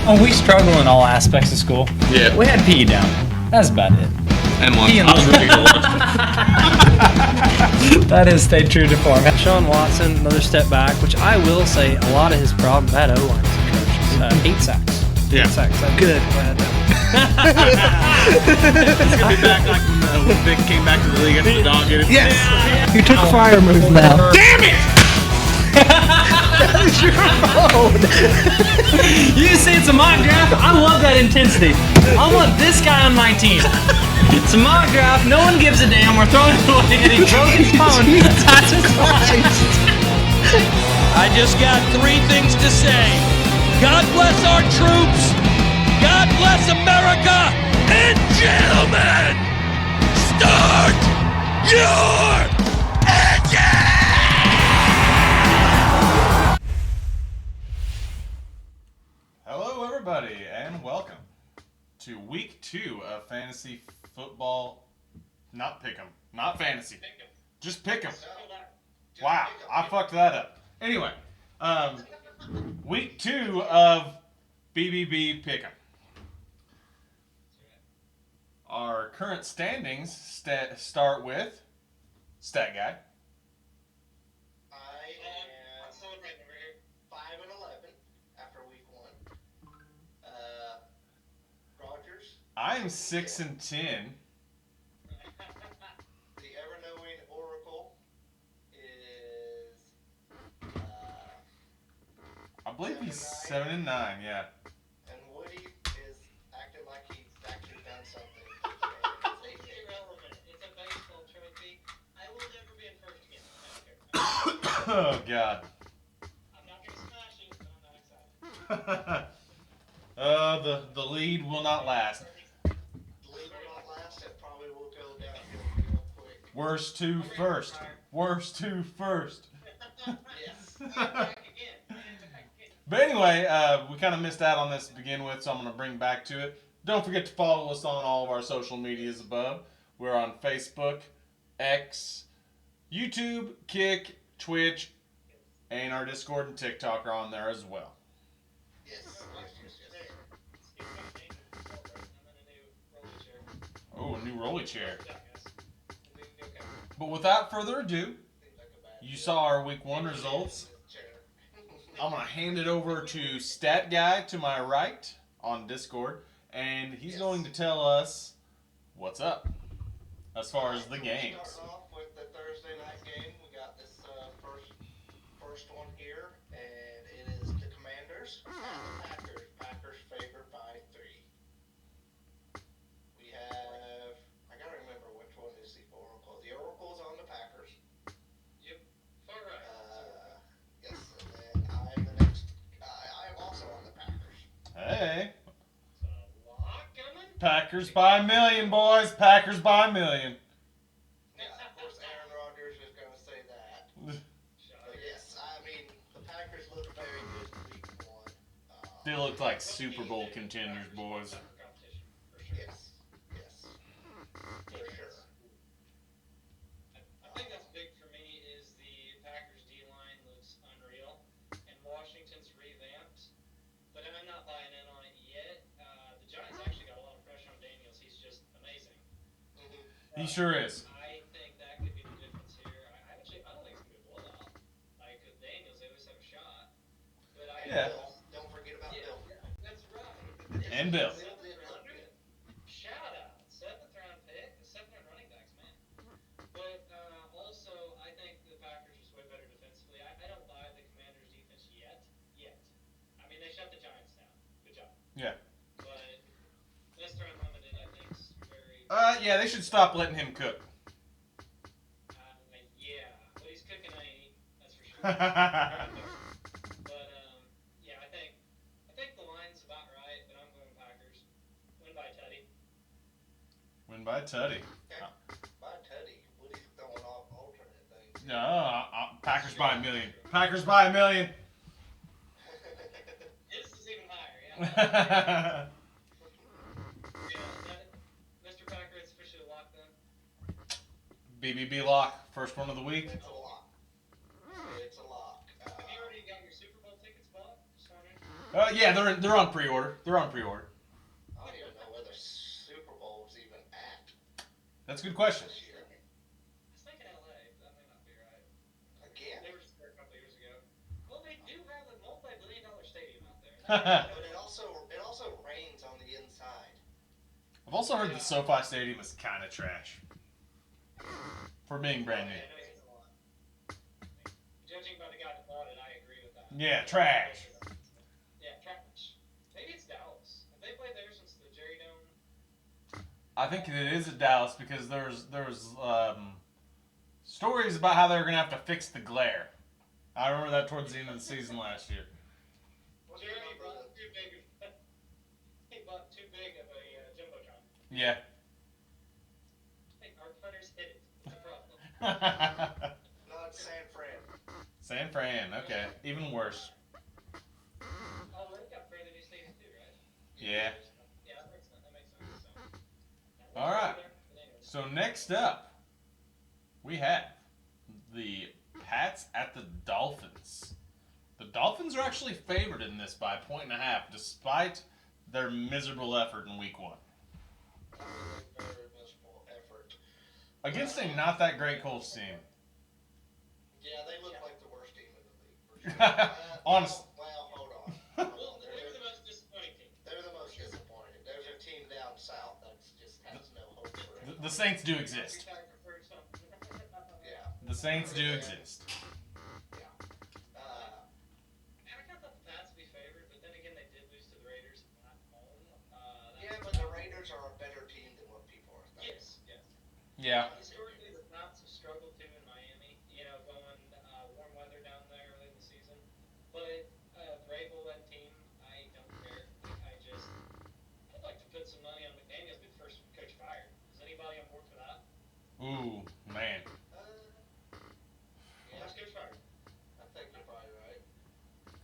Oh, we struggle in all aspects of school. Yeah. We had PE down. That's about it. And one. PE and I was really good. That is stayed true to form. Sean Watson, another step back, which I will say a lot of his problem, that O-line is atrocious. 8 sacks. Yeah. 8 sacks. I'm good. Glad that. He's gonna be back like when Vic came back to the league after the dog hit him. Yes! You took fire move now. Damn it! That is your phone! You say it's a mock draft? I love that intensity. I want this guy on my team. It's a mock draft. No one gives a damn. We're throwing it away and he broke his phone. I just got 3 things to say. God bless our troops. God bless America. And gentlemen, start your engine! Hello, everybody, and welcome to week 2 of fantasy football. Not pick'em, not fantasy. Just pick'em. Wow, I fucked that up. Anyway, week 2 of BBB pick'em. Our current standings start with Stat Guy. I am celebrating over here 5-11 after week 1. Rogers. I am 6-10. The ever-knowing Oracle is. I believe he's 7-9. Yeah. And Woody is acting like he's actually done something. It's irrelevant. It's a baseball trophy. I will never be in first again. I don't care. Oh God. I'm not gonna smash it, but I'm not excited. The lead will not last. The league will not last. It probably will go downhill real quick. Worst to first. Worst to first. Yes. Back again. Back again. But anyway, we kind of missed out on this to begin with, so I'm going to bring back to it. Don't forget to follow us on all of our social medias above. We're on Facebook, X, YouTube, Kick, Twitch, and our Discord and TikTok are on there as well. Yes. Oh, a new rolly chair. But without further ado, you saw our week 1 results. I'm going to hand it over to Stat Guy to my right on Discord, and he's going to tell us what's up as far as the games. Starting off with the Thursday night game, we got this first one here, and it is the Commanders at the Packers. Packers favored by 3. We have, I gotta remember which one is the Oracle. The Oracle's on the Packers. Yep. Far right. Yes, and then I'm the next guy. I'm also on the Packers. Hey, So, lock coming. Packers by a million, boys. Packers by a million. Yeah, of course, Aaron Rodgers is gonna say that. But yes, I mean, the Packers look very good week 1. They look like Super Bowl contenders, boys. Competition, for sure. Yes, yes, for sure. I think that's big for me is the Packers D-line looks unreal, and Washington's revamped, but I'm not buying in on it yet. The Giants actually got a lot of pressure on Daniels. He's just amazing. He sure is. I think that could be the difference here. I don't think it's gonna be a blowout. Like with Daniels, they always have a shot. But Yeah. Don't forget about Bill. That's right. And Bill. Shout out, 7th round pick, the 7th running backs, man. But also, I think the Packers are just way better defensively. I don't buy the Commanders' defense yet. I mean, they shut the Giants down. Good job. Yeah. But Lester Unlimited, I think, is very. Yeah, they should stop letting him cook. Yeah, what he's cooking, I ain't eating. That's for sure. Yeah. But yeah, I think the line's about right, but I'm going Packers. Win by Teddy. Win by Tutty. By Teddy, Woody's throwing off alternate things. No, Packers by a million. Packers by a million. This is even higher, yeah. Mr. Packer, it's officially locked then. BBB lock, first one of the week. It's a lock. Have you already got your Super Bowl tickets bought? Just wondering. Yeah, they're on pre-order. They're on pre-order. I don't even know whether Super Bowl was even at That's a good question. this year. I was thinking LA, but that may not be right. Again? They were just there a couple years ago. Well, they do have a multi-billion-dollar stadium out there. But it also rains on the inside. I've also heard the SoFi Stadium is kind of trash for being brand new. Yeah, I know it's a lot. Judging by the guy that bought it, I agree with that. Yeah, trash. Yeah, trash. Maybe it's Dallas. Have they played there since the Jerry Dome? I think it is at Dallas because there's stories about how they're gonna have to fix the glare. I remember that towards the end of the season last year. Well, Jerry remember bought too big. He bought too big of a jumbotron. Yeah. Hey, our punters hit it. It's a problem. No, it's San Fran. San Fran. Okay, even worse. Oh, they've got further new stadium too, right? Yeah. Yeah, that makes sense. So. All right. But anyways. So next up, we have the Pats at the Dolphins. The Dolphins are actually favored in this by 1.5, despite their miserable effort in Week 1 Very miserable effort. against a not that great Colts team. Yeah, they look like the worst team in the league, for sure. Honest. Well, hold on. Well, they were the most disappointing team. They're the most disappointing. There's a team down south that just has no hope for it. The Saints do exist. Yeah. The Saints do exist. Yeah. And I thought the Pats would be favored, but then again, they did lose to the Raiders at home. Yeah, but the Raiders are a better team than what people are thinking. Yes, yes. Yeah. Historically, the Pats have struggled too in Miami. You know, going warm weather down there early in the season. But Vrabel and team, I don't care. I'd like to put some money on McDaniels be the first coach fired. Is anybody on board for that? Ooh, man. Yeah, First coach fired. I think you're probably right.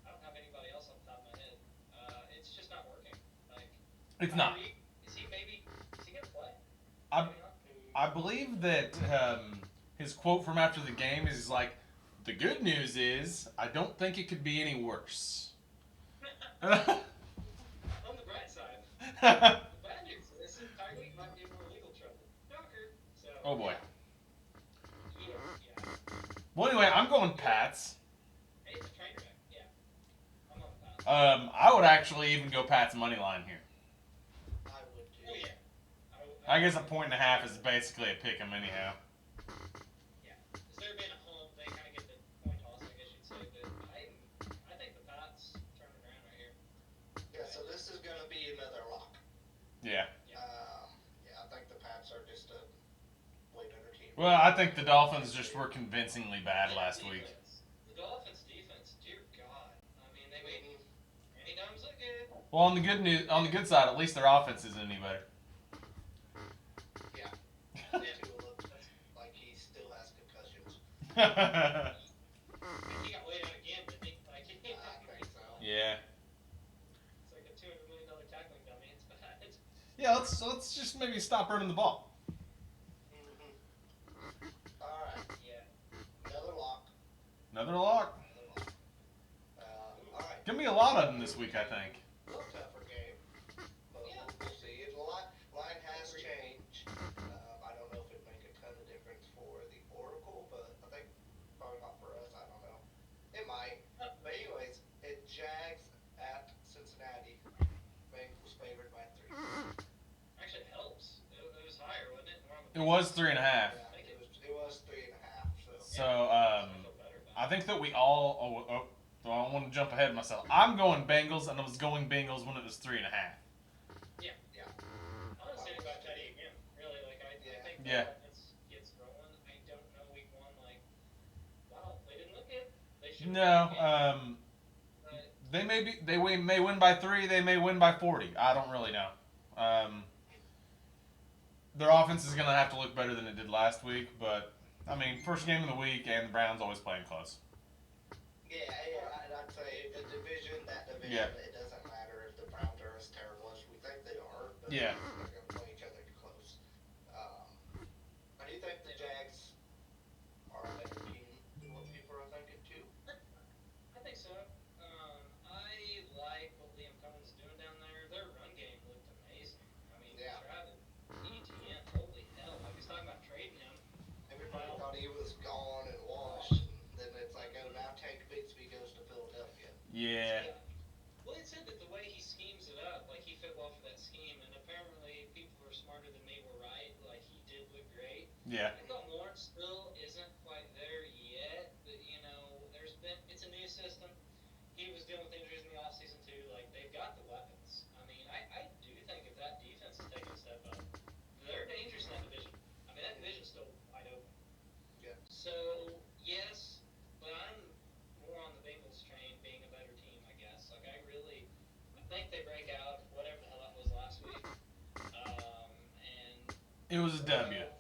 I don't have anybody else on the top of my head. It's just not working. Like, It's not. Is he gonna play? I, Maybe not. I believe that his quote from after the game is he's like, the good news is I don't think it could be any worse. On the bright side, the bad news is Tyreek might be in more legal trouble. Shocker. So. Oh boy. Yeah. Well, anyway, I'm going Pats. Hey, it's a train wreck. Yeah. I'm on the Pats. I would actually even go Pats money line here. I would too. Oh yeah. I guess a 1.5 is basically a pick 'em anyhow. Yeah. Is there being a home, they kind of get the point toss, I guess you'd say. But I think the Pats turn it around right here. Yeah, so this is going to be another lock. Yeah. Yeah, I think the Pats are just a way better team. Well, I think the Dolphins just were convincingly bad last week. The Dolphins' defense, dear God. I mean, they made Randy Dimes look good. Well, on the good side, at least their offense isn't any better. Yeah. Yeah. Tua looks like he still has concussions. Yeah. He got laid out again, didn't he? Like, I think so. It's like a $200 million tackling dummy. It's bad. Yeah, let's just maybe stop running the ball. All right, Yeah. another lock. Another lock. All right, Gonna be a lot of them this week, I think. a little tougher game, but Yeah. we'll see. The line has changed. I don't know if it'd make a ton of difference for the Oracle, but I think probably not for us. I don't know. It might. But anyways, it Jags at Cincinnati. Bengals favored by 3. Actually, it helps. It was higher, wasn't it? We're on It the was 3.5. Yeah, it was 3.5. So So I feel better about I think that we all. So I want to jump ahead of myself. I'm going Bengals, and I was going Bengals when it was 3.5. yeah. I want to say about Teddy again. Really, like I think Yeah. the offense gets rolling. I don't know week 1. Like, wow, they didn't look good. They should. No, But they may win by 3. They may win by 40. I don't really know. Their offense is gonna have to look better than it did last week, but I mean, first game of the week, and the Browns always playing close. Yeah, I'd say the division, Yeah. it doesn't matter if the Browns are as terrible as we think they are. But Yeah. they're going to play each other close. I do think the Jags are a better team than what people are thinking too. I think so. I like he fit well for that scheme, and apparently people who are smarter than me were right. Like, he did look great. Yeah. I thought Lawrence still isn't quite there yet, but, it's a new system. He was dealing with injuries in the offseason, too. Like, they've got the weapons. I mean, I do think if that defense is taking a step up, they're dangerous in that division. I mean, that division's still wide open. Yeah. So, yes, but I'm more on the Bengals train being a better team, I guess. Like, I think they break out, whatever the hell that was last week. And It was a W. Yeah,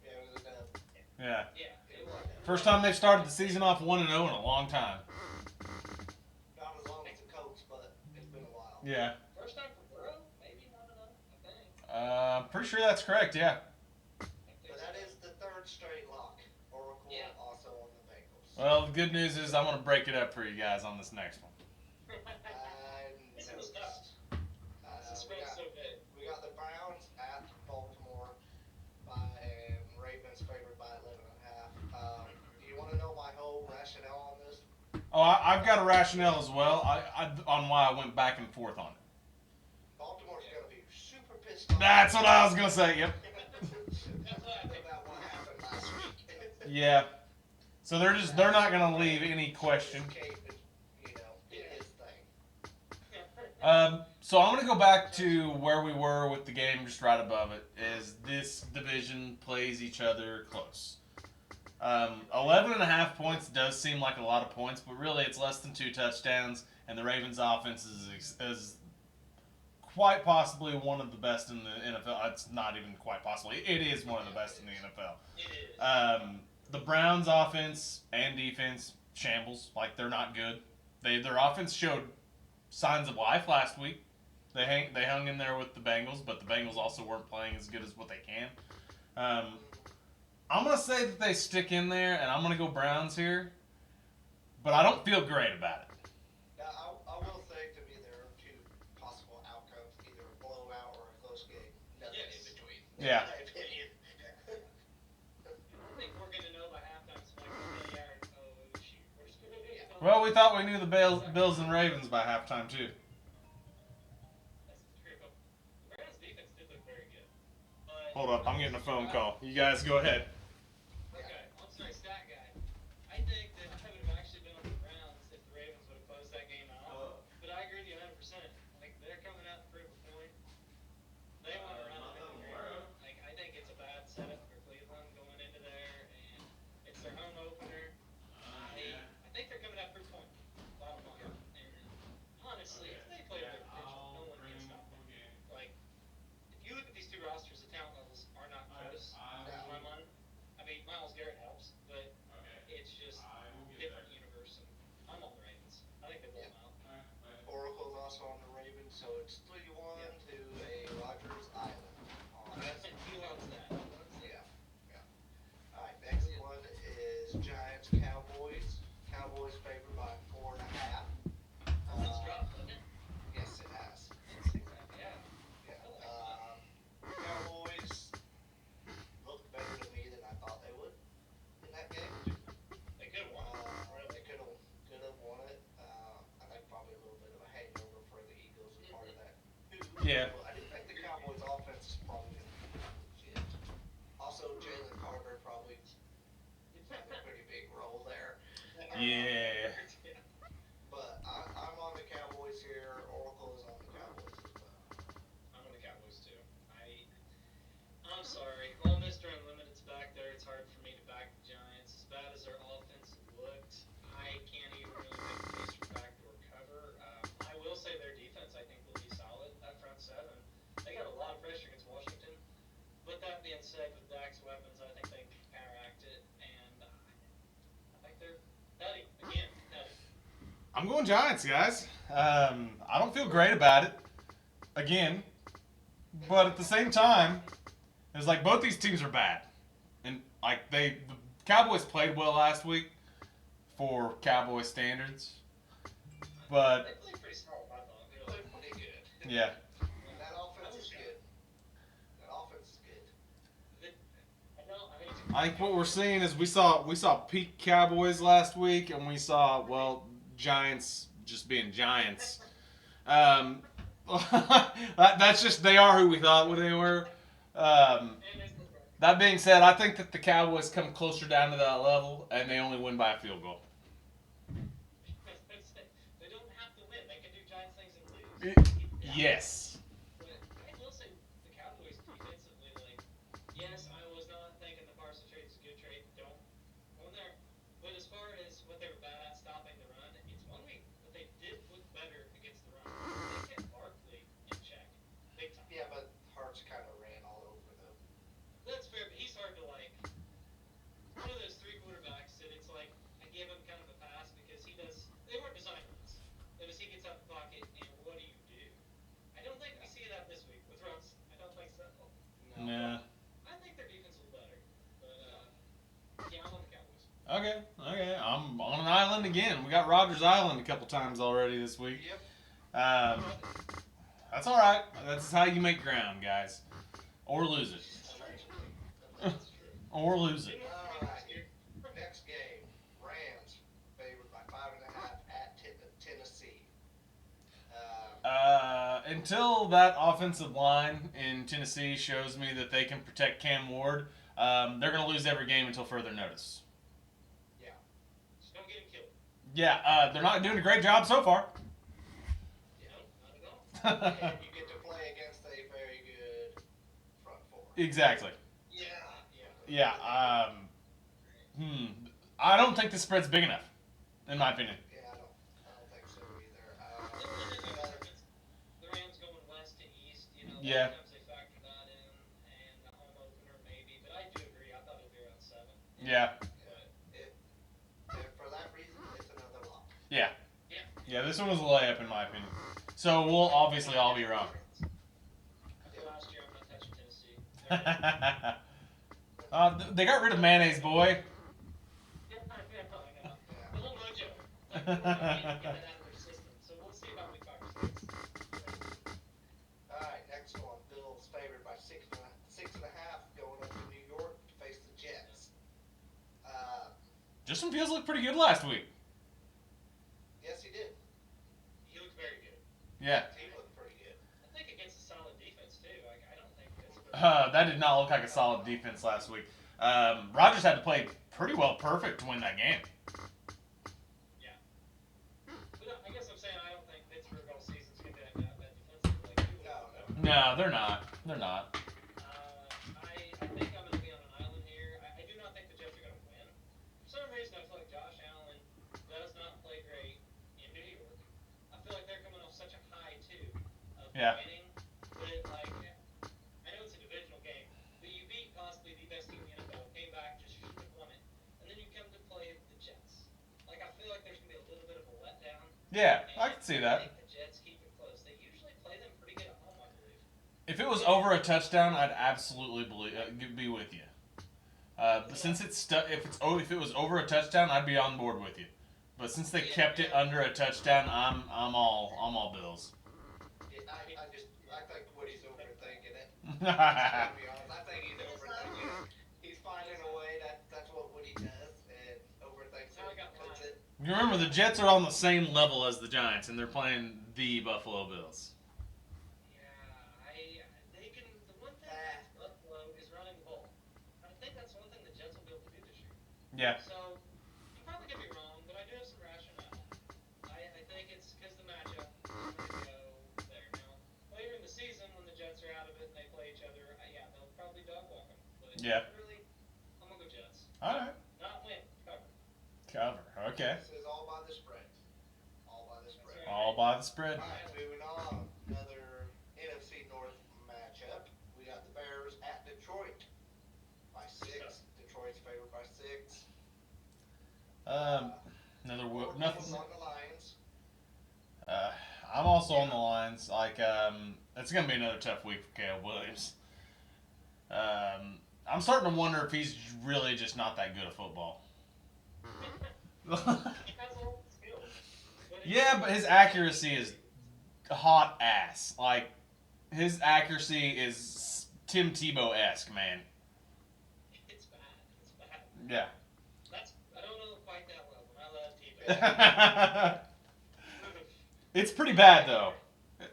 it was a dub. Yeah. yeah, it was. First time they've started the season off 1-0 in a long time. Not as long as the Colts, but it's been a while. Yeah. First time for Burrow, maybe, I don't know, I think. Pretty sure that's correct, yeah. But that is the third straight lock. Oracle Yeah. also on the Bengals. Well, the good news is I'm going to break it up for you guys on this next one. This was tough. Suspense so big. We got the Browns at Baltimore and Ravens favored by 11.5. Do you want to know my whole rationale on this? Oh, I've got a rationale as well on why I went back and forth on it. Baltimore's going to be super pissed off. That's what I was going to say, yep. About what happened last week. Yeah. So they're not going to leave any question. Cave is, did his thing. So I'm going to go back to where we were with the game just right above it, is this division plays each other close. 11.5 points does seem like a lot of points, but really it's less than 2 touchdowns, and the Ravens' offense is quite possibly one of the best in the NFL. It's not even quite possibly. It is one of the best in the NFL. It is. The Browns' offense and defense shambles. Like, they're not good. Their offense showed signs of life last week. They hung in there with the Bengals, but the Bengals also weren't playing as good as what they can. I'm going to say that they stick in there, and I'm going to go Browns here, but I don't feel great about it. Now, I will say, to me, there are two possible outcomes, either a blowout or a close game. Nothing Yes. in between. Yeah. In my opinion. I think we're going to know by halftime, so like, oh, shoot, we're just going to do it. Well, we thought we knew the Bills and Ravens by halftime, too. That's true. The Browns' defense did look very good. But Hold up, I'm getting a phone call. You guys go ahead. Okay, I'm sorry, stat guy. I think that I would have actually been on the Browns if the Ravens would have closed that game out. But I agree with you 100%. Like, they're coming out to prove a point. They want to run it. Like, I think it's a bad setup for Cleveland going into there, and it's their home opener. I think they're coming out to prove a point. Bottom line. And honestly, if they play their potential, no one can stop them. Like, if you look at these two rosters, the talent levels are not close. In my mind. I mean, Myles Garrett helps, but it's just different universe. And I'm on the Ravens. I think they blow them out. Oracle's also on the Ravens, so it's 3-1 to a Rogers Island. He loves that. Yeah. All right, next one is Giants Cowboys. Cowboys favored by 4.5. It's dropped, doesn't it? Yes, it has. Yeah. Cowboys looked better to me than I thought they would in that game. They could have won. They could have won it. I think probably a little bit of a hangover for the Eagles as part of that. Yeah. Well, I didn't think the Cowboys offense is probably going to be legit. Also, Jalen Carter probably played a pretty big role there. Yeah. But I'm on the Cowboys here. Oracle is on the Cowboys as well. I'm on the Cowboys too. I'm sorry. Ole Miss during limited's back there. It's hard for me to back the Giants. As bad as their offense looked, I can't even really make a case for backdoor cover. I will say their defense, I think, will be solid. That front seven, they got a lot of pressure against Washington. But that being said, with Dak's weapons, I think they can counteract it. And I think they're nutty again. Nutty. I'm going Giants, guys. I don't feel great about it. Again. But at the same time, it's like both these teams are bad. And like the Cowboys played well last week for Cowboy standards. But They played pretty solid, I thought. They were Played like, pretty good. yeah. And that offense is good. That offense is good. I think what we're seeing is we saw peak Cowboys last week, and we saw Giants just being Giants. That's just they are who we thought they were. That being said, I think that the Cowboys come closer down to that level, and they only win by a field goal. They don't have to win. They can do Giants things and lose. Yes. But I will say the Cowboys defensively, like, yes, I was not thinking the Parsons trade is a good trade. Don't go in there. But as far as what they were bad at stopping the run, it's one week, but they did look better against the run. They kept Barkley in check, big time. Yeah, but Hurts kind of ran all over them. That's fair, but he's hard to like. One of those three quarterbacks that it's like I give him kind of a pass because he does. They weren't designed for this. But as he gets out the pocket, and what do you do? I don't think we see that this week with Russ. I don't think so. No. Nah. I think their defense will be better, but yeah, I'm on the Cowboys. Okay. I'm on an island again. We got Rogers Island a couple times already this week. Yep. That's all right. That's how you make ground, guys, or lose it, or lose it. All right. Next game, Rams favored by 5.5 at Tennessee. Until that offensive line in Tennessee shows me that they can protect Cam Ward, they're going to lose every game until further notice. Yeah. Just don't get him killed. Yeah, they're not doing a great job so far. No, not at all. And you get to play against a very good front four. Exactly. Yeah. Yeah. I don't think the spread's big enough, in my opinion. Yeah, I don't think so either. The Rams going west to east, Yeah. Sometimes they factor that in, and the home opener maybe, but I do agree. I thought it would be around 7. Yeah. And for that reason, it's another lock. Yeah, this one was a layup, in my opinion. So we'll obviously all be wrong. After last year, I'm not touching Tennessee. They got rid of mayonnaise, boy. Yeah, I know. The whole mojo. Like, they want to get it out of their system. So we'll see about week 5 or 6. All right, next one. Bills favored by 6.5, going up to New York to face the Jets. Justin Fields looked pretty good last week. Yes, he did. He looked very good. Yeah. He looked pretty good. I think against a solid defense, too. I don't think Pittsburgh. That did not look like a solid defense last week. Rodgers had to play pretty well perfect to win that game. Yeah. But I guess I'm saying I don't think Pittsburgh all season's going to be that bad defensively. Like, people don't know. No, they're not. They're not. I think I'm going to be on an island here. I do not think the Jets are going to win. For some reason, I feel like Josh Allen does not play great in New York. I feel like they're coming off such a high, too, of Yeah. winning. But, like, I know it's a divisional game, but you beat possibly the best team in the NFL, came back, just should have won it. And then you come to play the Jets. Like, I feel like there's going to be a little bit of a letdown. Yeah, I can see I that. think the Jets keep it close. They usually play them pretty good at home, I believe. If it was over a touchdown, I'd absolutely be with you. But since if it was over a touchdown, I'd be on board with you. But since they kept it under a touchdown, I'm all Bills. I think Woody's overthinking it. Yeah, To be honest, I think he's overthinking it. He's finding a way. That's what Woody does, and overthinks Now I got it. Puts mine. it. you remember the Jets are on the same level as the Giants, and they're playing the Buffalo Bills. Yeah, they can. The one thing against Buffalo is running the ball. I think that's one thing the Jets will be able to do this year. Yeah. So you probably get me wrong, but I do have some rationale. I think it's because the matchup. I'm gonna go there now. Later in the season, when the Jets are out of it and they play each other, yeah, they'll probably dog walk them. But Yeah. really, I'm gonna go Jets. All right. Not win, cover. Cover. Okay. This is all by the spread. All by the spread. All by the spread. All right, moving on. Another NFC North matchup. We got the Bears at Detroit by 6. Detroit's favored by 6. Nothing. On the Lions. I'm also on the lines. Like, it's gonna be another tough week for Caleb Williams. I'm starting to wonder if he's really just not that good at football. He has all the skills. But Yeah, but his accuracy is hot ass. Like, his accuracy is Tim Tebow-esque, man. It's bad. It's bad. Yeah. I don't know quite that well, but I love Tebow. It's pretty bad, though.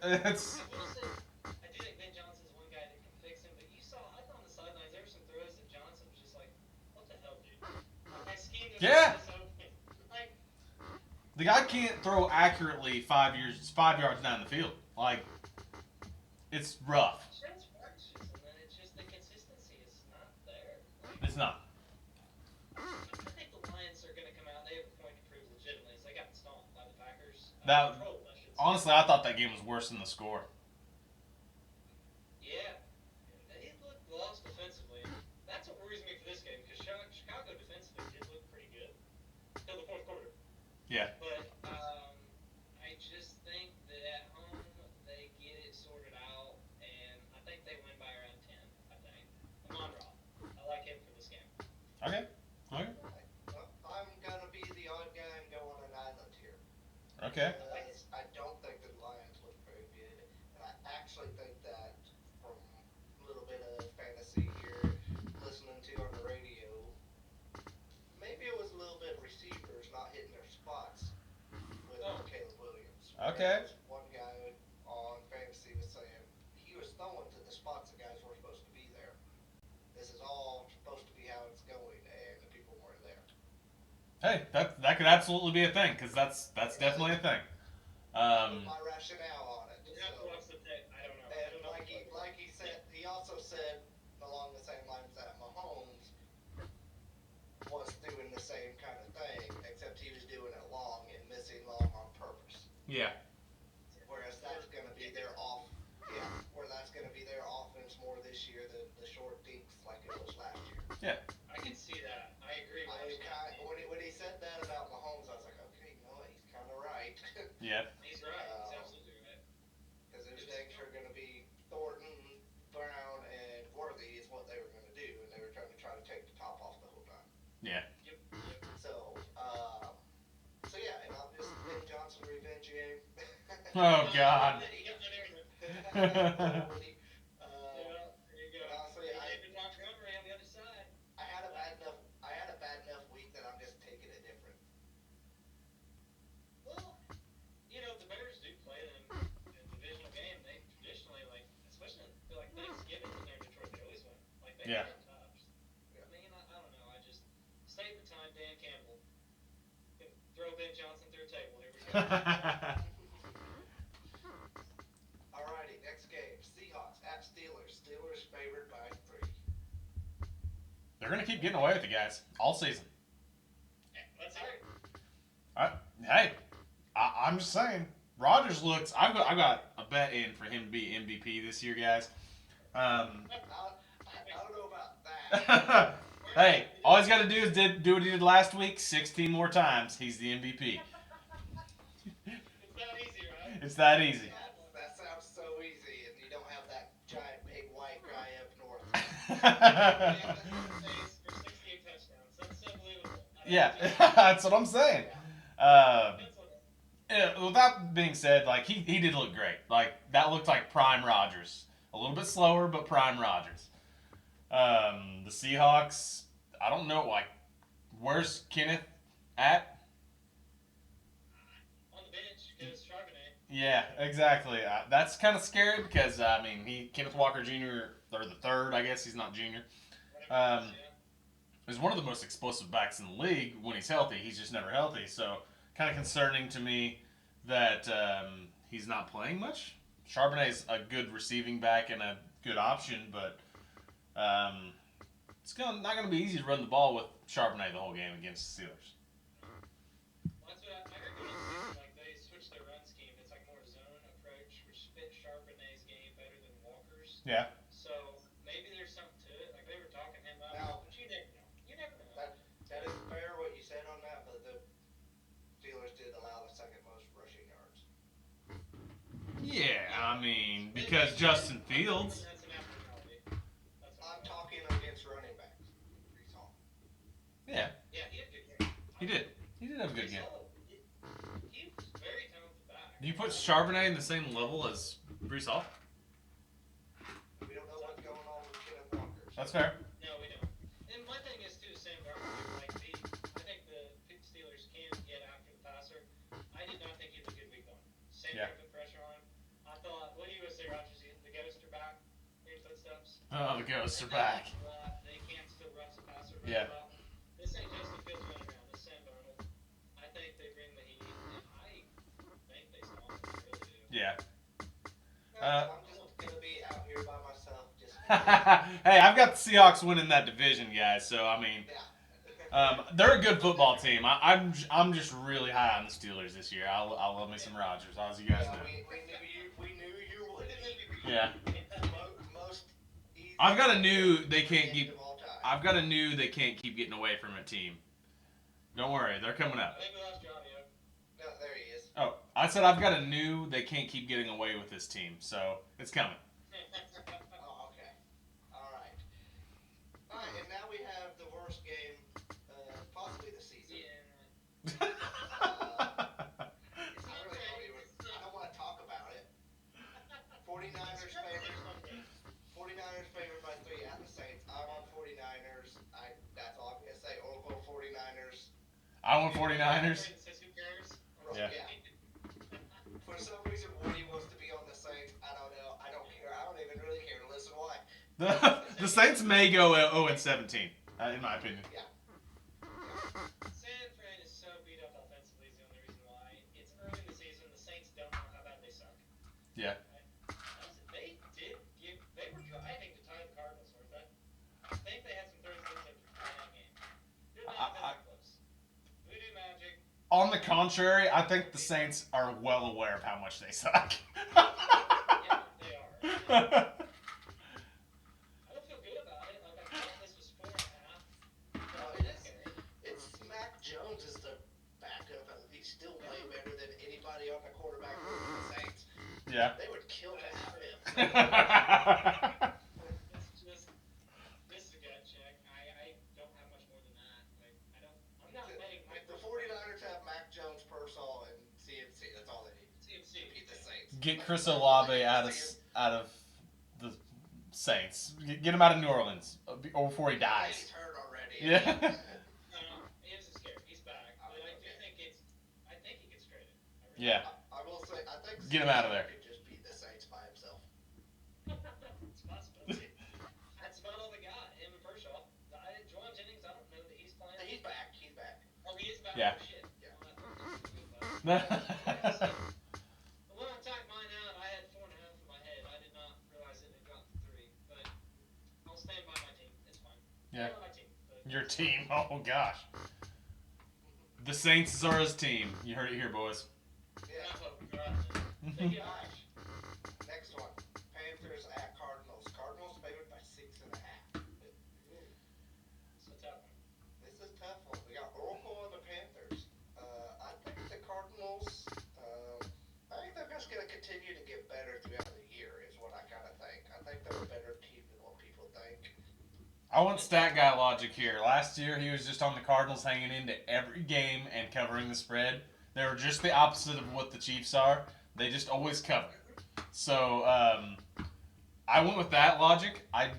It's I will say, I do think Ben Johnson's one guy that can fix him, but you saw, I thought on the sidelines, there were some throws that Johnson was just like, what the hell, dude? I schemed him Yeah. this open. Like, the guy can't throw accurately 5 yards down the field. Like it's rough. it shows flashes, and then it's just the consistency is not there. Like, It's not. I think the Lions are going to come out. They have a point to prove legitimately. They got stomped by the Packers. That- Controlled, I should say. Honestly, I thought that game was worse than the score. Yeah. They looked lost defensively. That's what worries me for this game, because Chicago defensively did look pretty good until the fourth quarter. Yeah. But I just think that at home they get it sorted out, and I think they win by around 10, I think. Amon-Ra. I like him for this game. Okay. Okay. I'm gonna be the odd guy and go on an island here. Okay. Because I don't think the Lions look very good, and I actually think that from a little bit of fantasy here, listening to on the radio, maybe it was a little bit of receivers not hitting their spots with Caleb Williams. Okay. Whereas one guy on fantasy was saying he was throwing to the spots the guys were supposed to be there. This is all supposed to be how it's going, and the people weren't there. Hey, that could absolutely be a thing because that's definitely a thing. My rationale on it. You have to watch the tape. I don't know. And like he said, he also said along the same lines that Mahomes was doing the same kind of thing, except he was doing it long and missing long on purpose. Yeah. Whereas that's going to be their offense more this year than the short dinks like it was last year. Yeah. I can see that. I agree with you. When he said that about Mahomes, I was like, okay, you know what, he's kind of right. Yeah. He's right. He's absolutely right. Because those dinks are going to be Thornton, Brown, and Worthy is what they were going to do, and they were trying to take the top off the whole time. Yeah. Yep. So yeah, and I'm just Ben Johnson revenge game. Oh God. You got that in there. uh, Yeah, there you go. honestly, David Montgomery on the other side. I had a bad enough week that I'm just taking it different. Well, the Bears do play them in a divisional game. They traditionally, especially like Thanksgiving when they're in Detroit, they always win. Like, they Yeah. get tough. I mean, I don't know. I just, statement time, Dan Campbell. Throw Ben Johnson through a table. Here we go. Alrighty, next game. Seahawks at Steelers. Steelers favored by 3. They're gonna keep getting away with it, guys, all season. Let's hear it. Hey, I'm just saying. Rodgers looks. I've got a bet in for him to be MVP this year, guys. I don't know about that. Hey, all he's got to do is do what he did last week 16 more times. He's the MVP. It's that easy, right? It's that easy. That sounds so easy, and you don't have that giant big white guy up north. For 68 touchdowns. That's unbelievable. Yeah, that's what I'm saying. Yeah, with that being said, like he did look great. Like that looked like prime Rodgers. A little bit slower, but prime Rodgers. The Seahawks, I don't know, like where's Kenneth at? On the bench goes Charbonnet. Yeah, exactly. That's kind of scary because I mean Kenneth Walker Jr. or the third, I guess he's not junior. Is one of the most explosive backs in the league when he's healthy. He's just never healthy, so kind of concerning to me that he's not playing much. Charbonnet's a good receiving back and a good option, but it's not going to be easy to run the ball with Charbonnet the whole game against the Steelers. Well, that's what I heard going on. Like, they switched their run scheme. It's like more zone approach, which fits Charbonnet's game better than Walker's. Yeah. So maybe there's something to it. Like, they were talking him up. Now- But you never know. You never know. That is fair what you said on that, but the Steelers did allow the second most rushing yards. Yeah, I mean, because Justin Fields. That's an abnormality. That's I'm what talking against running backs. Brees Hall. Yeah, Yeah, he had a good game. he did. He did have a good game. He was very talented back. Do you put Charbonnet in the same level as Brees Hall? We don't know what's going on with Kenneth Walker. That's fair. No, we don't. And my thing is too, Sam Darnold. Like I think the Steelers can get after the passer. I did not think he had a good week 1. Sam Yeah. put pressure on him. I Oh, the ghosts are back. They can't still rush the passer very Yeah. well. This ain't Justin Fields running around. This is Sam Darnold. I think they bring the heat, and I think they stomp them. I really do. Yeah. I'm just gonna be out here by myself. Just Hey, I've got the Seahawks winning that division, guys. So I mean, yeah. they're a good football team. I'm just really high on the Steelers this year. I love me some Rodgers, as you guys Yeah, know. we knew you would. Yeah. Most easy I've got a new they can't keep. of all time. I've got a new they can't keep getting away from it team. Don't worry, they're coming I up. think we lost Javio. No, there he is. Oh, I said I've got a new they can't keep getting away with this team, so it's coming. Oh, okay. All right. All right, and now we have the worst game, possibly the season. Yeah. I really don't even. I don't want to talk about it. 49ers favored by 3 at the Saints. I'm on 49ers. That's all I'm gonna say. Oracle 49ers. I want 49ers. Says who cares? Yeah. For some reason, Woody wants to be on the Saints. I don't know. I don't care. I don't even really care. Listen, why? The Saints may go 0-17, in my opinion. Yeah. San Fran is so beat up offensively is the only reason why. It's early in the season. The Saints don't know how bad they suck. Yeah. They were driving to tie the Cardinals, weren't they? I think they had some third downs in that game. Did not have been that close. Voodoo Magic. On the contrary, I think the Saints are well aware of how much they suck. Yeah, they are. I don't feel good about it. Like, I thought this was 4.5. It is. It's Mac Jones is the backup. He's still way better than anybody on the quarterback room in the Saints. Yeah. They would kill to have him. This is a gut check. I don't have much more than that. Like, I'm not betting my The 49ers have Mac Jones, Pearsall, and CMC. That's all they need. CMC. To beat the Saints. Get Chris Olave out of the Saints. Get him out of New Orleans before he He's dies. hurt already. Yeah. No, he isn't scared. He's back. But I do think I think he gets traded. Yeah. I will say, I think Get him out of there. could just beat the Saints by himself. It's a possibility. That's about all they got. Him and Pershaw. Juwan Jennings, I don't know that he's playing. He's back. He's back. Oh, he is back. Yeah. Oh, shit. Yeah. Well, when I typed mine out, I had 4.5 in my head. I did not realize it had dropped to 3. But I'll stand by my team. It's fine. Yeah. Stand by my team. But Your team. Oh gosh. The Saints is our team. You heard it here, boys. Yeah. Thank you, Alright. Next one. Panthers at Cardinals. Cardinals favored by 6.5. It's a tough one. This is a tough one. We got Oracle and the Panthers. I think the Cardinals. I think they're just going to continue to get better throughout the year. Is what I kind of think. I think they're a better team than what people think. I want stat guy logic here. Last year, he was just on the Cardinals hanging into every game and covering the spread. They were just the opposite of what the Chiefs are. They just always cover. So, I went with that logic. I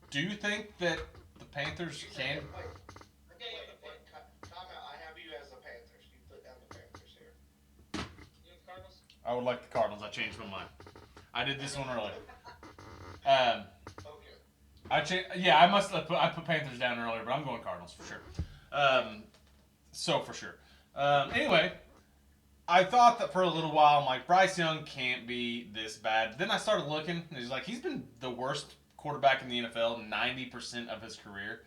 do think that the Panthers can. Wait. Time out. I have you as the Panthers. You put down the Panthers here. You with Cardinals? I would like the Cardinals. I changed my mind. I did this one earlier. Okay. I must have I put Panthers down earlier, but I'm going Cardinals for sure. So for sure. Anyway, I thought that for a little while, I'm like, Bryce Young can't be this bad. Then I started looking, and he's been the worst quarterback in the NFL 90% of his career.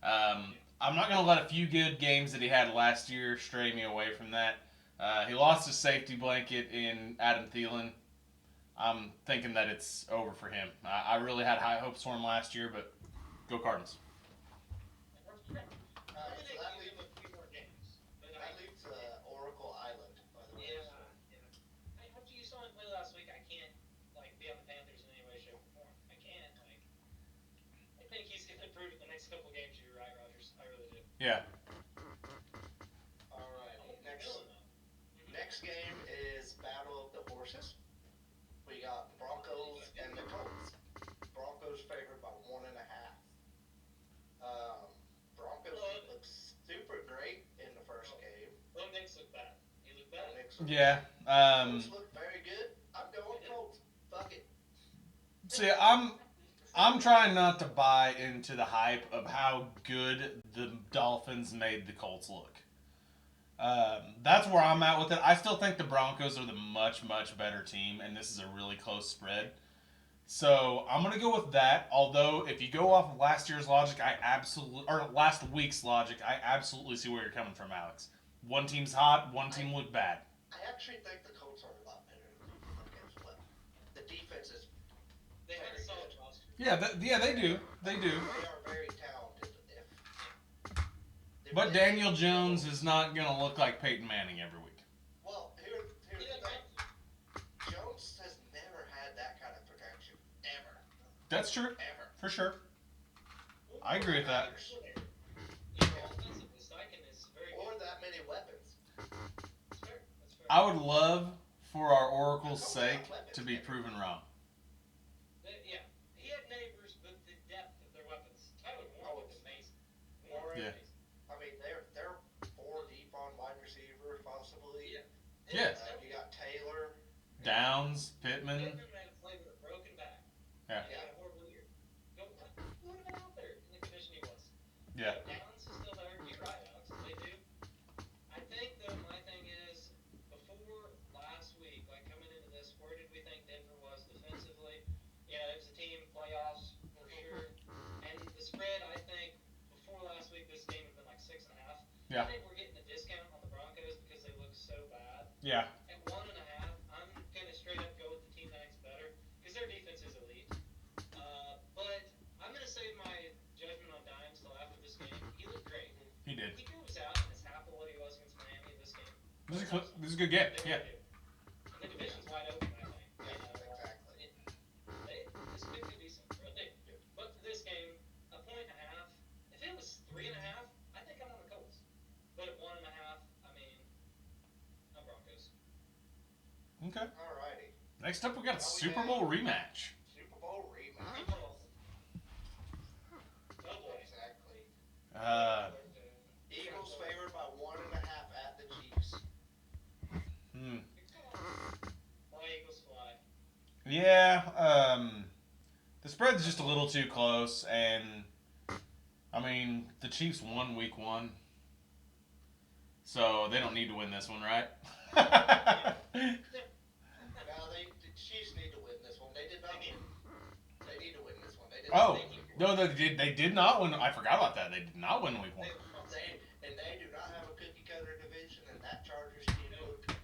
I'm not going to let a few good games that he had last year stray me away from that. He lost his safety blanket in Adam Thielen. I'm thinking that it's over for him. I really had high hopes for him last year, but go Cardinals. So that leaves a few more games. But Oracle Island, by the way. yeah. After you saw him play last week, I can't be on the Panthers in any way, shape, or form. I can't. I think he's going to improve in the next couple games. You're right, Rogers. I really do. Yeah. All right. Next. Next game is Battle of the Horses. We got Broncos and the Colts. Broncos favored by 1.5. Broncos looked super great in the first game. Bo Nix looked bad. He looked bad. Yeah. Colts looked very good. I'm going Colts. Fuck it. See, I'm I'm trying not to buy into the hype of how good the Dolphins made the Colts look. That's where I'm at with it. I still think the Broncos are the much, much better team, and this is a really close spread. So I'm gonna go with that. Although if you go off of last year's logic, or last week's logic, I absolutely see where you're coming from, Alex. One team's hot, one team looked bad. I actually think the Colts are a lot better than people think as well. The defense is They have a very solid good. roster. Yeah, they do. They do. They are very talented. But Daniel Jones is not gonna look like Peyton Manning every week. Well, here's He the doesn't thing. have to. Jones has never had that kind of protection. Ever. That's true, Ever. for sure. I agree with that. You know, offensively, Steichen is very Or good. that many weapons. That's fair. That's fair. I would love for our Oracle's sake to be proven wrong. Yeah, he had neighbors, but the depth of their weapons. Tyler Moore looked amazing. More Yeah. Amazing. I mean, they're 4 deep on wide receiver, possibly. Yeah. Yeah. You got Taylor. Downs, Pittman. Pittman had to play with a broken back. Yeah. He had a horrible year. Who would have been out there in the condition he was? Yeah. Downs is still there. You're right, Alex. They do. I think, though, my thing is, before last week, like coming into this, where did we think Denver was defensively? Yeah, it was a team playoffs for sure. And the spread, I think, before last week, this game had been like 6.5. Yeah. I think we're getting a discount on the Broncos because they look so bad. Yeah. At 1.5, I'm gonna straight up go with the team that thinks better because their defense is elite. But I'm gonna save my judgment on Dimes till after this game. He looked great. He did. He drew us out and is half of what he was against Miami this game. This is a good game. They Yeah. do. And the division's wide open, I think. Exactly. This could be decent, really. But for this game, a 1.5. If it was 3.5, I think I'm on the Colts. But at 1.5, I mean, I'm Broncos. Okay. Alrighty. Next up, we got a Super Bowl rematch. Super Bowl rematch. Oh boy. Exactly. Eagles Eagles favored by 1.5 at the Chiefs. Fly, Eagles fly. Yeah. The spread's just a little too close, and I mean the Chiefs won Week 1, so they don't need to win this one, right? Now the Chiefs need to win this one. They did not win. They need to win this one. They did Oh, not. no, they did not win. I forgot about that. They did not win Week 1. They do not have a cookie cutter division, and that Chargers team looked good.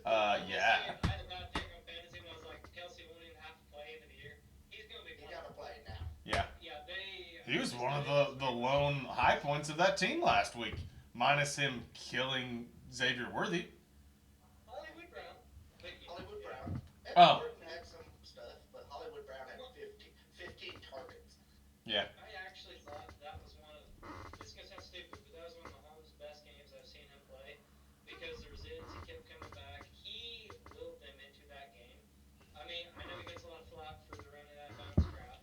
Yeah. I had a bad take on fantasy when I was like, Kelsey won't even have to play into the year. He's gonna be You playing. gotta play now. Yeah. Yeah, they. He was one of the lone high points of that team last week, minus him killing Xavier Worthy. Hollywood Brown. Hollywood Brown. And Oh. Gordon had some stuff, but Hollywood Brown had 15 targets. Yeah. I actually thought that was one of. It's gonna sound stupid, but that was one of Mahomes' best games I've seen him play because there was ins. He kept coming back. He willed them into that game. I mean, I know he gets a lot of flack for the running out of bounds crap,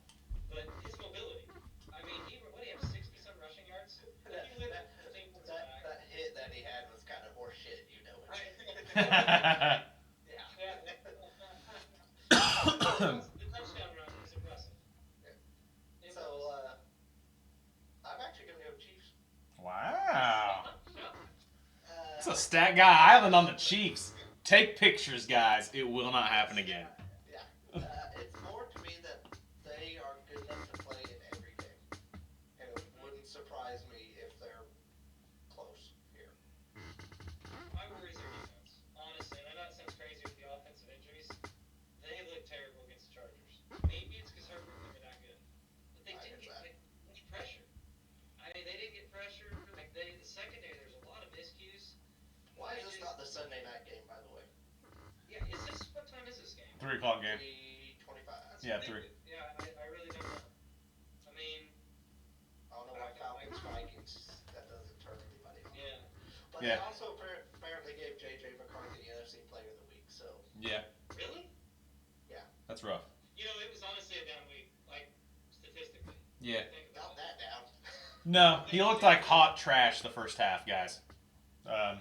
but his mobility. I mean, what do you have, 60-some rushing yards? He lit the team from the back. That hit that he had was kind of horseshit, you know it. Yeah. Yeah. The touchdown run was impressive. It So, was. I'm actually gonna go Chiefs. Wow. Uh, It's a stat guy island on the Chiefs. Take pictures, guys. It will not happen again. Yeah. It's more to me that they are good enough to play in every game. And it wouldn't surprise me if they're close here. My worries are defense. Honestly, and I know it sounds crazy with the offensive injuries. They look terrible against the Chargers. Maybe it's because Herbert never that good. But they I didn't get get that. like, much pressure. I mean, they didn't get pressure. Like, the secondary, there's a lot of miscues. Why is this not the Sunday night game, by the way? Yeah, what time is this game? 3 o'clock game. 3:25. Yeah, 3. Yeah, I really don't know. I mean, I don't know why Falcons Vikings. That doesn't turn anybody on. yeah. But Yeah. they also apparently gave JJ McCarthy the NFC Player of the Week. So Yeah, Really? that's rough. You know, it was honestly a down week, like, statistically. Yeah. Think not about it. that down. No, he looked like hot trash the first half, guys. Yeah.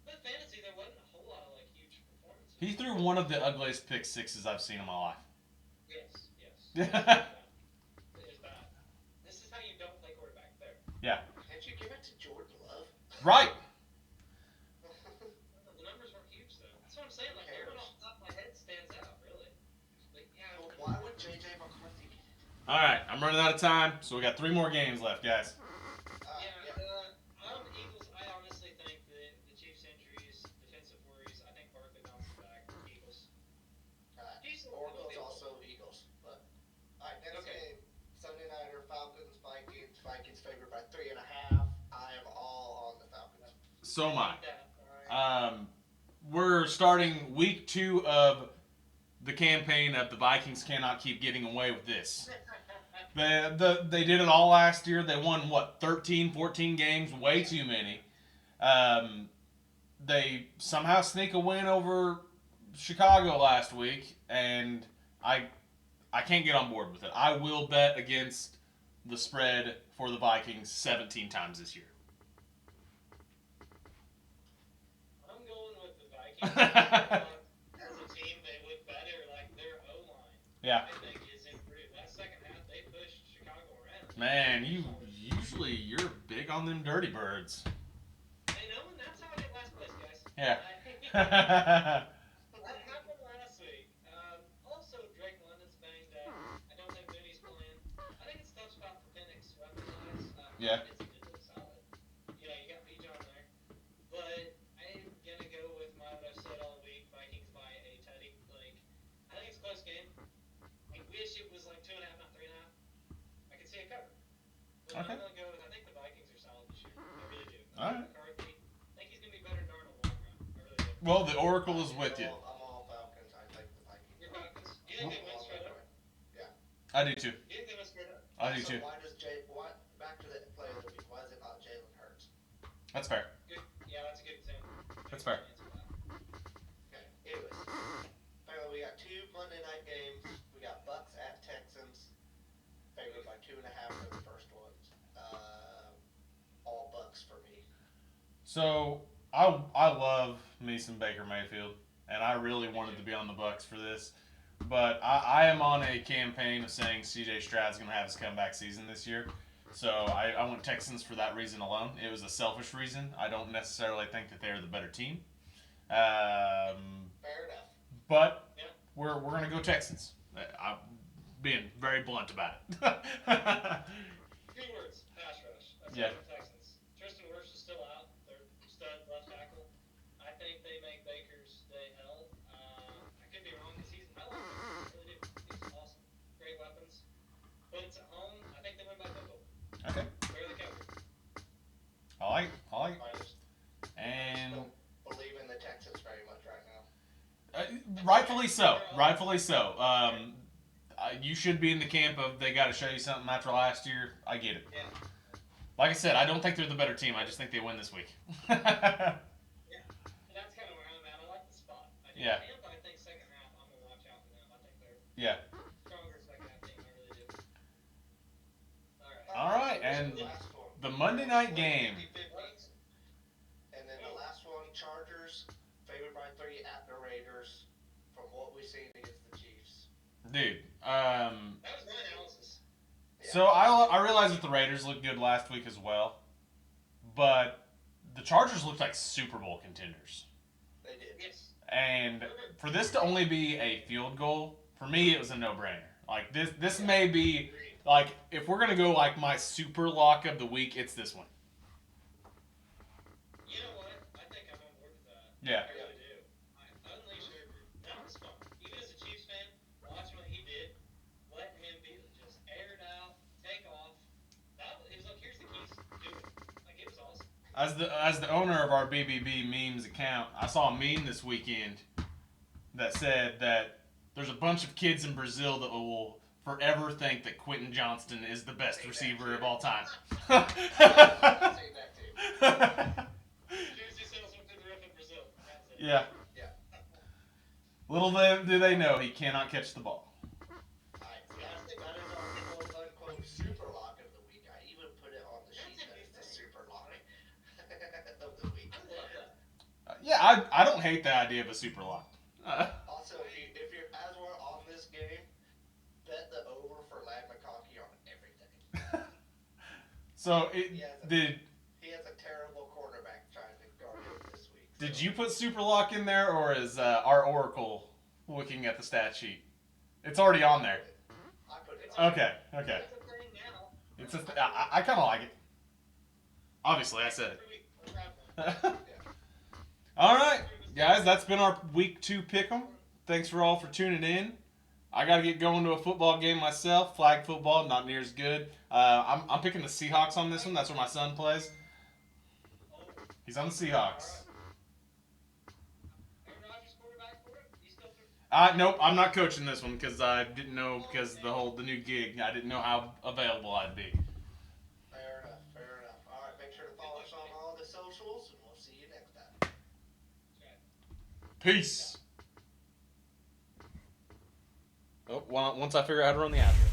But fantasy, there wasn't a whole lot of, like, huge performances. He threw one of the ugliest pick sixes I've seen in my life. Yes, yes. There's that. This is how you don't play quarterback there. Yeah. Can't you give it to Jordan Love? Right. The numbers weren't huge though. That's what I'm saying. Like no one off the top of my head stands out really. Like yeah. Well, why would JJ McCarthy get it? All right, I'm running out of time, so we got 3 more games left, guys. Eagles. I honestly think that the Chiefs' injuries, defensive worries. I think Barkley bounces back. Eagles. Oracle's also Eagles, but all right, next game, Sunday nighter, Falcons, Vikings. Vikings favored by 3.5. I am all on the Falcons. So am I. We're starting week 2 of the campaign of the Vikings cannot keep getting away with this. They did it all last year. They won, 13, 14 games, way too many. They somehow sneak a win over Chicago last week, and I can't get on board with it. I will bet against the spread for the Vikings 17 times this year. I'm going with the Vikings. As a team, they look better. Like their O-line, Yeah. I think, is improved. That second half, they pushed Chicago around. Man, you're big on them dirty birds. I know, and that's how I get last place, guys. Yeah. That happened last week. Also, Drake London's banged up. I don't think Mooney's playing. I think it's a tough spot for Penix weapon-wise. Yeah. It's a good solid. You got Bijan there. But I'm going to go with what I've said all week. Vikings by a tutty. I think it's a close game. I wish it was 2.5, not 3.5. I could see a cover. But Okay. I'm going to go with, I think the Vikings are solid this year. I really do. All right. McCarthy. I think he's going to be better than Darnold long run. I really do. Well, the Oracle is with you. I'm all Falcons. I take the Vikings. Your Falcons. You think they win straight up? I do too. You think they win straight up? I do So too. back to the play of the week, why is it not Jalen Hurts? That's fair. Good. Yeah, that's a good example. That's fair. Okay. Anyways, apparently we got 2 Monday night games. We got Bucks at Texans, favored by 2.5 for the first one. All Bucks for me. So I love me some Baker Mayfield, and I really wanted to be on the Bucks for this, but I am on a campaign of saying C.J. Stroud's going to have his comeback season this year. So I went Texans for that reason alone. It was a selfish reason. I don't necessarily think that they're the better team. Fair enough. But we're going to go Texans. I'm being very blunt about it. 3 words. Pass rush. That's Yeah. the Texans. Tristan Wirfs is still out. They're stud left tackle. I think they make Baker's day hell. I could be wrong because I like him. I really do. He's awesome. Great weapons. But it's at home. I think they win by field goal. Okay. Barely covered. I like it. I just And don't believe in the Texans very much right now. rightfully so. Rightfully so. You should be in the camp of they got to show you something after last year. I get it. Yeah. Like I said, I don't think they're the better team. I just think they win this week. Yeah. And that's kind of where I'm at. I like the spot. I do. Yeah. And I think second half, I'm going to watch out for them. I think they're Yeah. stronger second half team. I really do. All right, and The last one. the Monday night game. 50-50. And then the last one, Chargers, favored by 3 at the Raiders. From what we've seen against the Chiefs. Dude, That was my analysis. so I realized that the Raiders looked good last week as well, but the Chargers looked like Super Bowl contenders. They did. Yes. And for this to only be a field goal, for me it was a no-brainer. Like this may be like if we're gonna go like my super lock of the week, it's this one. You know what? I think I'm on board with that. Yeah. I really do. Unleash Herbert. That was fun. Even as a Chiefs fan, watching what he did, letting him be just air it out, take off. It was like, here's the keys. Do it. Like, it was awesome. As the owner of our BBB memes account, I saw a meme this weekend that said that there's a bunch of kids in Brazil that will forever think that Quentin Johnston is the best receiver of all time. I've seen that too. Jersey sales went through the roof in Brazil. That's it. Yeah. Yeah. Little do they know he cannot catch the ball. That is our quote-unquote super lock of the week. I even put it on the sheet that it's the super lock of the week. I love that. Yeah, I don't hate the idea of a super lock. Also, if you're as we're on this game, bet the over for Lad McConkey on everything. So He has a terrible quarterback trying to guard him this week. Did you put Superlock in there, or is our Oracle looking at the stat sheet? It's already on there. I put it Okay. It's a thing now. It's I kind of like it. Obviously, I said it. All right, guys, that's been our week 2 pick'em. Thanks for all for tuning in. I got to get going to a football game myself. Flag football, not near as good. I'm picking the Seahawks on this one. That's where my son plays. He's on the Seahawks. Aaron Rodgers quarterback for it? He's still through. Nope, I'm not coaching this one because I didn't know because the new gig. I didn't know how available I'd be. Fair enough. All right, make sure to follow us on all the socials, and we'll see you next time. Peace. Oh, once I figure out how to run the outro.